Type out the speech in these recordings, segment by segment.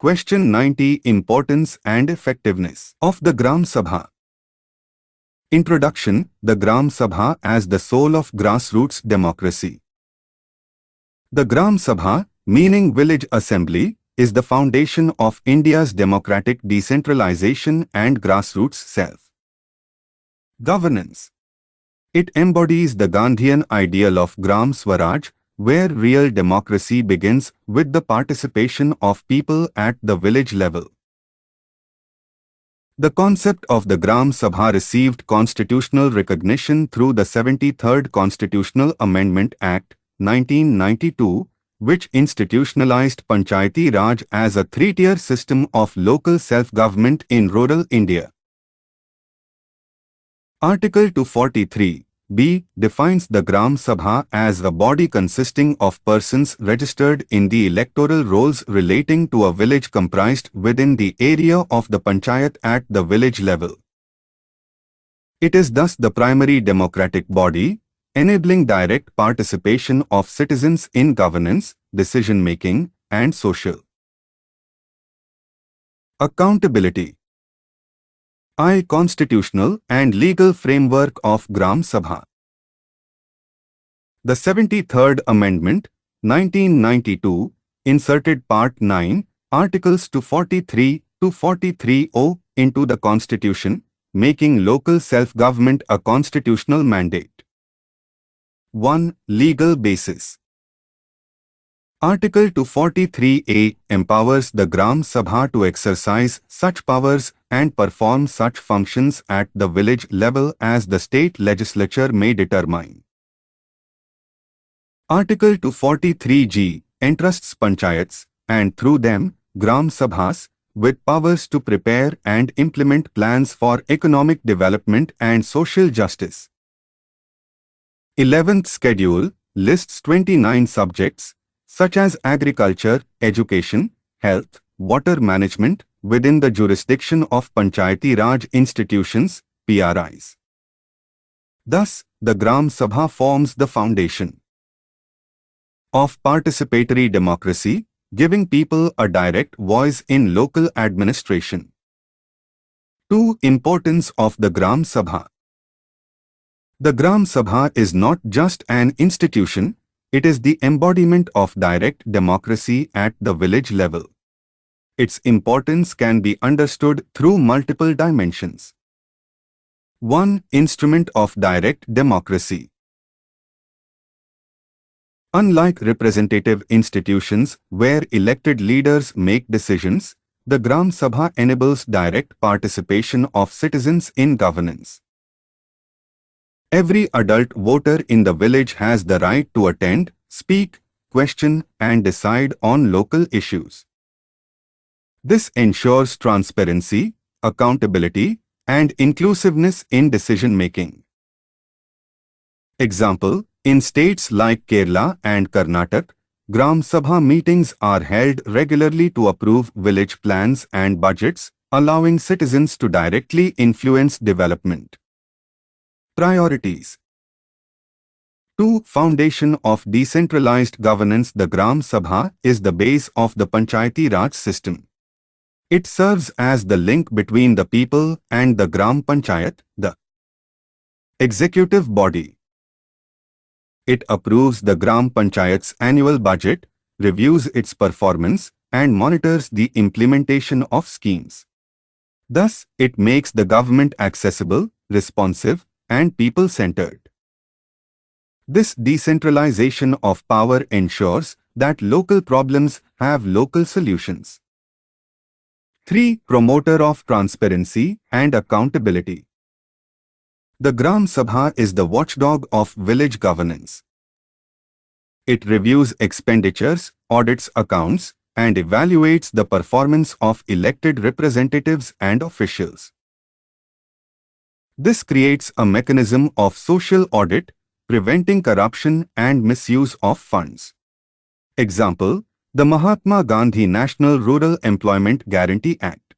Question 90. Importance and effectiveness of the Gram Sabha. Introduction. The Gram Sabha as the soul of grassroots democracy. The Gram Sabha, meaning village assembly, is the foundation of India's democratic decentralization and grassroots self-governance. It embodies the Gandhian ideal of Gram Swaraj, where real democracy begins with the participation of people at the village level. The concept of the Gram Sabha received constitutional recognition through the 73rd Constitutional Amendment Act, 1992, which institutionalized Panchayati Raj as a three-tier system of local self-government in rural India. Article 243(b) defines the Gram Sabha as a body consisting of persons registered in the electoral rolls relating to a village comprised within the area of the Panchayat at the village level. It is thus the primary democratic body, enabling direct participation of citizens in governance, decision-making, and social accountability. Constitutional and legal framework of Gram Sabha. The 73rd Amendment, 1992, inserted Part 9, Articles 243 to 43(o) into the Constitution, making local self-government a constitutional mandate. 1. Legal basis. Article 243(a) empowers the Gram Sabha to exercise such powers and perform such functions at the village level as the state legislature may determine. Article 243(g) entrusts Panchayats, and through them, Gram Sabhas, with powers to prepare and implement plans for economic development and social justice. 11th Schedule lists 29 subjects, such as agriculture, education, health, water management, within the jurisdiction of Panchayati Raj institutions, PRIs. Thus, the Gram Sabha forms the foundation of participatory democracy, giving people a direct voice in local administration. 2. Importance of the Gram Sabha. The Gram Sabha is not just an institution, it is the embodiment of direct democracy at the village level. Its importance can be understood through multiple dimensions. 1. Instrument of direct democracy. Unlike representative institutions where elected leaders make decisions, the Gram Sabha enables direct participation of citizens in governance. Every adult voter in the village has the right to attend, speak, question, and decide on local issues. This ensures transparency, accountability, and inclusiveness in decision-making. Example, in states like Kerala and Karnataka, Gram Sabha meetings are held regularly to approve village plans and budgets, allowing citizens to directly influence development. Priorities. 2. Foundation of decentralized governance. The Gram Sabha is the base of the Panchayati Raj system. It serves as the link between the people and the Gram Panchayat, the executive body. It approves the Gram Panchayat's annual budget, reviews its performance, and monitors the implementation of schemes. Thus, it makes the government accessible, responsive, and people-centered. This decentralization of power ensures that local problems have local solutions. 3. Promoter of transparency and accountability. The Gram Sabha is the watchdog of village governance. It reviews expenditures, audits accounts, and evaluates the performance of elected representatives and officials. This creates a mechanism of social audit, preventing corruption and misuse of funds. Example, the Mahatma Gandhi National Rural Employment Guarantee Act.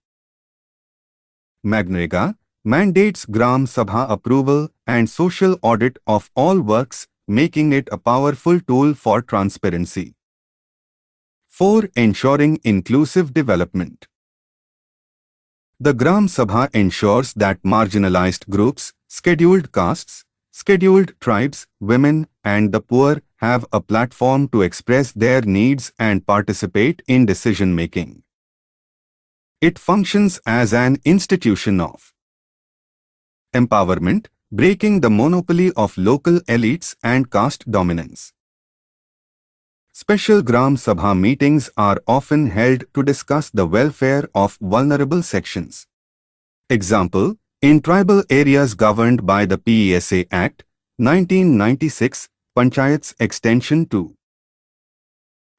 MGNREGA mandates Gram Sabha approval and social audit of all works, making it a powerful tool for transparency. 4. Ensuring inclusive development. The Gram Sabha ensures that marginalized groups, scheduled castes, scheduled tribes, women, and the poor have a platform to express their needs and participate in decision-making. It functions as an institution of empowerment, breaking the monopoly of local elites and caste dominance. Special Gram Sabha meetings are often held to discuss the welfare of vulnerable sections. Example, in tribal areas governed by the PESA Act, 1996, Panchayat's extension to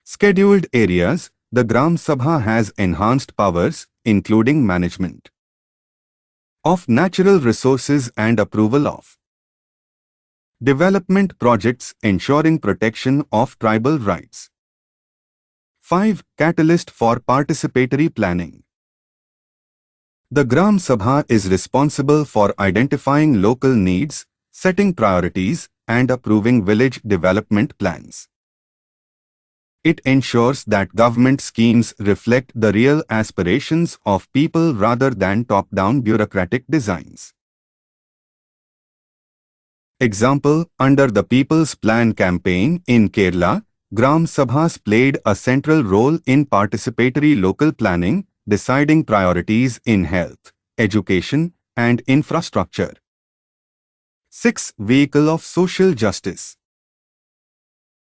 scheduled areas, the Gram Sabha has enhanced powers, including management of natural resources and approval of development projects, ensuring protection of tribal rights. 5. Catalyst for participatory planning. The Gram Sabha is responsible for identifying local needs, setting priorities, and approving village development plans. It ensures that government schemes reflect the real aspirations of people rather than top-down bureaucratic designs. Example, under the People's Plan campaign in Kerala, Gram Sabhas played a central role in participatory local planning, deciding priorities in health, education, and infrastructure. 6. Vehicle of social justice.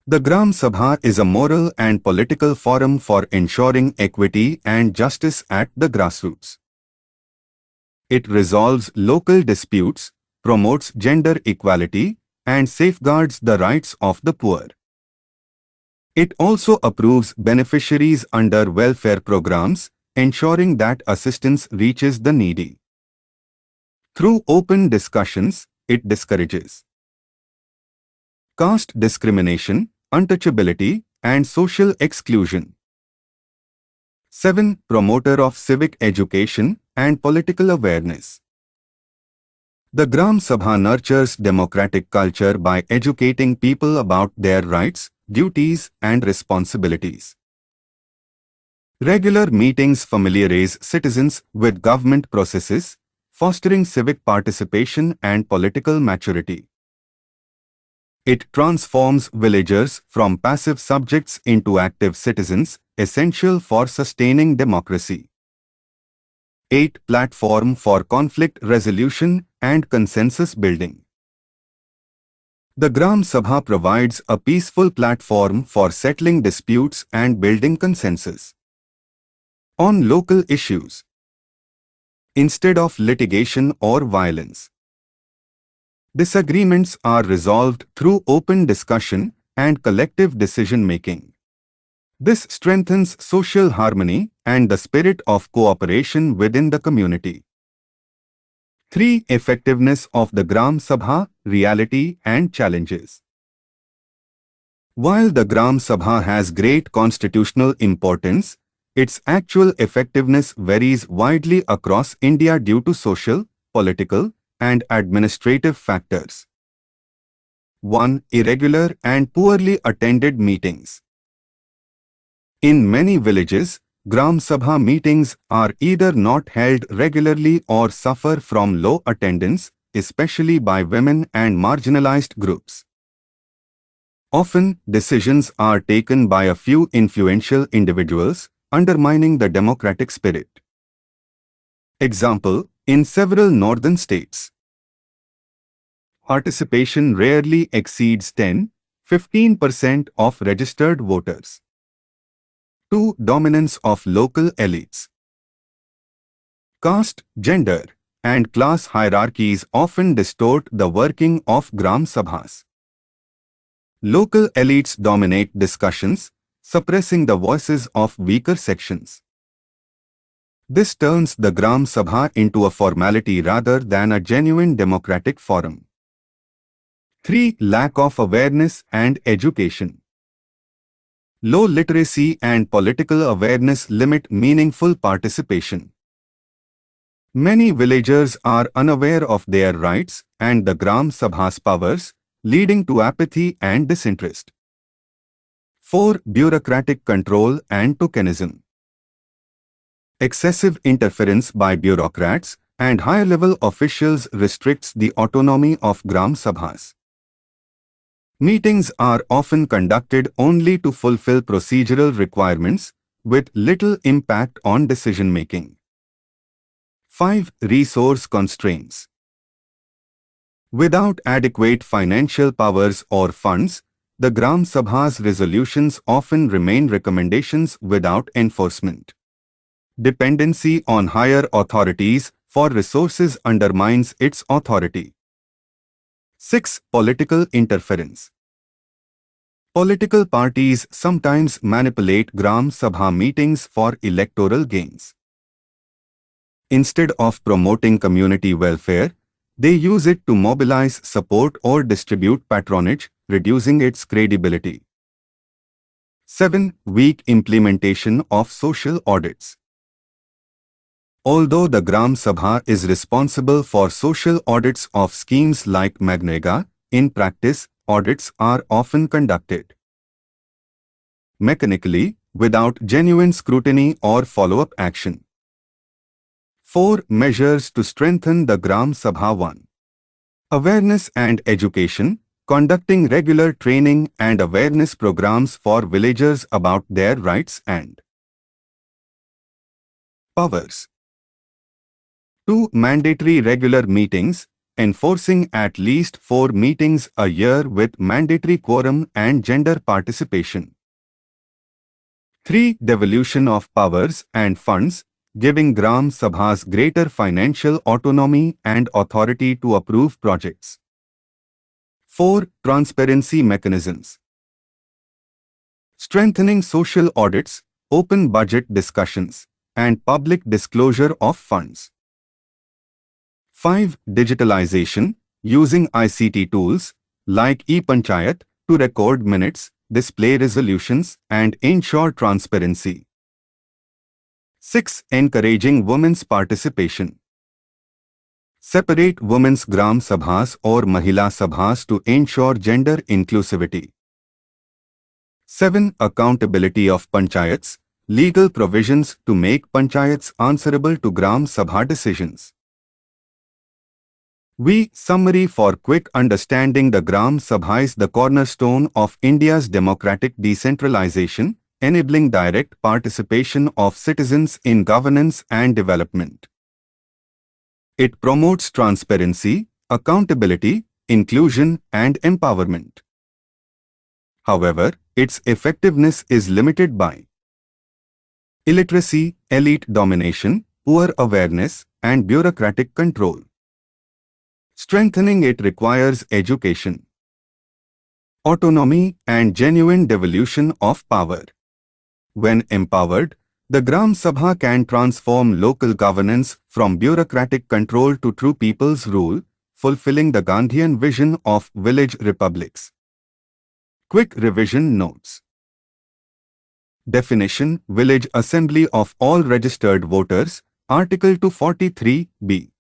The Gram Sabha is a moral and political forum for ensuring equity and justice at the grassroots. It resolves local disputes, promotes gender equality, and safeguards the rights of the poor. It also approves beneficiaries under welfare programs, ensuring that assistance reaches the needy. Through open discussions, it discourages caste discrimination, untouchability, and social exclusion. 7. Promoter of civic education and political awareness. The Gram Sabha nurtures democratic culture by educating people about their rights, duties, and responsibilities. Regular meetings familiarize citizens with government processes, fostering civic participation and political maturity. It transforms villagers from passive subjects into active citizens, essential for sustaining democracy. 8. Platform for conflict resolution and consensus building. The Gram Sabha provides a peaceful platform for settling disputes and building consensus on local issues, instead of litigation or violence. Disagreements are resolved through open discussion and collective decision-making. This strengthens social harmony and the spirit of cooperation within the community. 3. Effectiveness of the Gram Sabha, reality and challenges. While the Gram Sabha has great constitutional importance, its actual effectiveness varies widely across India due to social, political, and administrative factors. 1. Irregular and poorly attended meetings. In many villages, Gram Sabha meetings are either not held regularly or suffer from low attendance, especially by women and marginalized groups. Often, decisions are taken by a few influential individuals, undermining the democratic spirit. Example, in several northern states, participation rarely exceeds 10–15% of registered voters. 2. Dominance of local elites. Caste, gender, and class hierarchies often distort the working of Gram Sabhas. Local elites dominate discussions, suppressing the voices of weaker sections. This turns the Gram Sabha into a formality rather than a genuine democratic forum. 3. Lack of awareness and education. Low literacy and political awareness limit meaningful participation. Many villagers are unaware of their rights and the Gram Sabha's powers, leading to apathy and disinterest. 4. Bureaucratic control and tokenism. Excessive interference by bureaucrats and higher-level officials restricts the autonomy of Gram Sabhas. Meetings are often conducted only to fulfill procedural requirements, with little impact on decision-making. 5. Resource constraints. Without adequate financial powers or funds, the Gram Sabha's resolutions often remain recommendations without enforcement. Dependency on higher authorities for resources undermines its authority. 6. Political interference. Political parties sometimes manipulate Gram Sabha meetings for electoral gains. Instead of promoting community welfare, they use it to mobilize support or distribute patronage, reducing its credibility. 7. Weak implementation of social audits. Although the Gram Sabha is responsible for social audits of schemes like Magnega, in practice, audits are often conducted mechanically, without genuine scrutiny or follow-up action. 4. Measures to strengthen the Gram Sabha. 1. Awareness and education, conducting regular training and awareness programs for villagers about their rights and powers. 2. Mandatory regular meetings, enforcing at least 4 meetings a year with mandatory quorum and gender participation. 3. Devolution of powers and funds, giving Gram Sabhas greater financial autonomy and authority to approve projects. 4. Transparency mechanisms. Strengthening social audits, open budget discussions, and public disclosure of funds. 5. Digitalization, using ICT tools like e-Panchayat to record minutes, display resolutions, and ensure transparency. 6. Encouraging women's participation. Separate women's Gram Sabhas or Mahila Sabhas to ensure gender inclusivity. 7. Accountability of Panchayats, legal provisions to make Panchayats answerable to Gram Sabha decisions. Summary for quick understanding. The Gram Sabha is the cornerstone of India's democratic decentralization, enabling direct participation of citizens in governance and development. It promotes transparency, accountability, inclusion, and empowerment. However, its effectiveness is limited by illiteracy, elite domination, poor awareness, and bureaucratic control. Strengthening it requires education, autonomy, and genuine devolution of power. When empowered, the Gram Sabha can transform local governance from bureaucratic control to true people's rule, fulfilling the Gandhian vision of village republics. Quick revision notes. Definition: Village Assembly of all registered voters, Article 243b.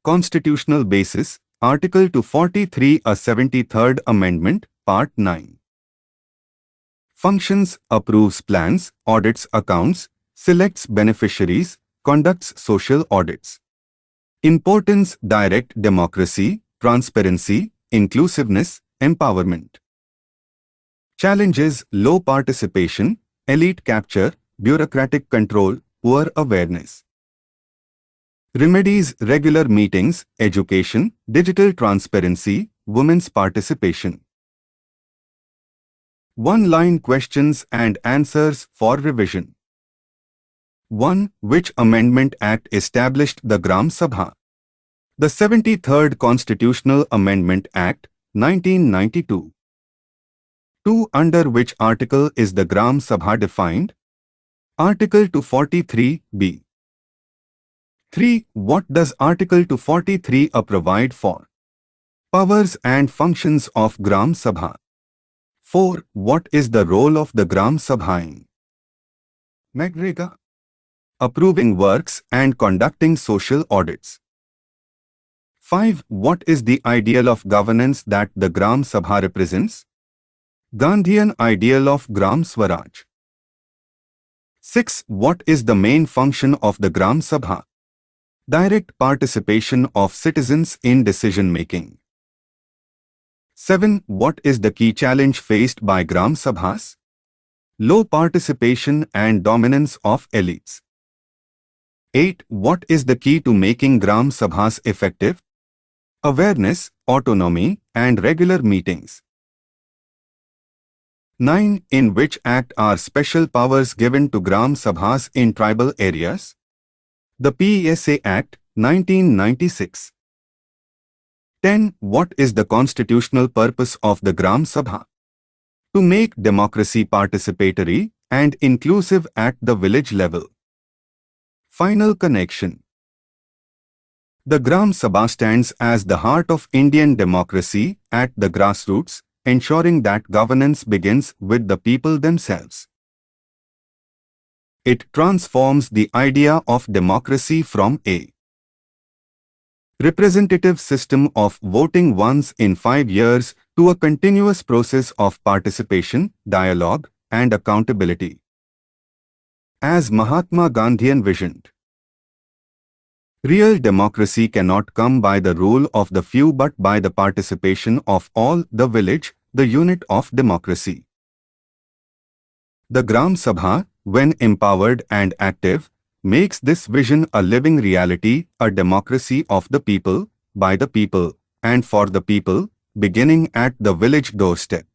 Constitutional basis, Article 243, a 73rd Amendment, Part 9. Functions: approves plans, audits accounts, selects beneficiaries, conducts social audits. Importance: direct democracy, transparency, inclusiveness, empowerment. Challenges: low participation, elite capture, bureaucratic control, poor awareness. Remedies: regular meetings, education, digital transparency, women's participation. One-line questions and answers for revision. 1. Which Amendment Act established the Gram Sabha? The 73rd Constitutional Amendment Act, 1992. 2. Under which article is the Gram Sabha defined? Article 243b. 3. What does Article 243a provide for? Powers and functions of Gram Sabha. 4. What is the role of the Gram Sabha in Magnega? Approving works and conducting social audits. 5. What is the ideal of governance that the Gram Sabha represents? Gandhian ideal of Gram Swaraj. 6. What is the main function of the Gram Sabha? Direct participation of citizens in decision-making. 7. What is the key challenge faced by Gram Sabhas? Low participation and dominance of elites. 8. What is the key to making Gram Sabhas effective? Awareness, autonomy, and regular meetings. 9. In which act are special powers given to Gram Sabhas in tribal areas? The PSA Act, 1996. 10. What is the constitutional purpose of the Gram Sabha? To make democracy participatory and inclusive at the village level. Final connection. The Gram Sabha stands as the heart of Indian democracy at the grassroots, ensuring that governance begins with the people themselves. It transforms the idea of democracy from a representative system of voting once in 5 years to a continuous process of participation, dialogue, and accountability. As Mahatma Gandhi envisioned, real democracy cannot come by the rule of the few but by the participation of all, the village, the unit of democracy. The Gram Sabha, when empowered and active, makes this vision a living reality, a democracy of the people, by the people, and for the people, beginning at the village doorstep.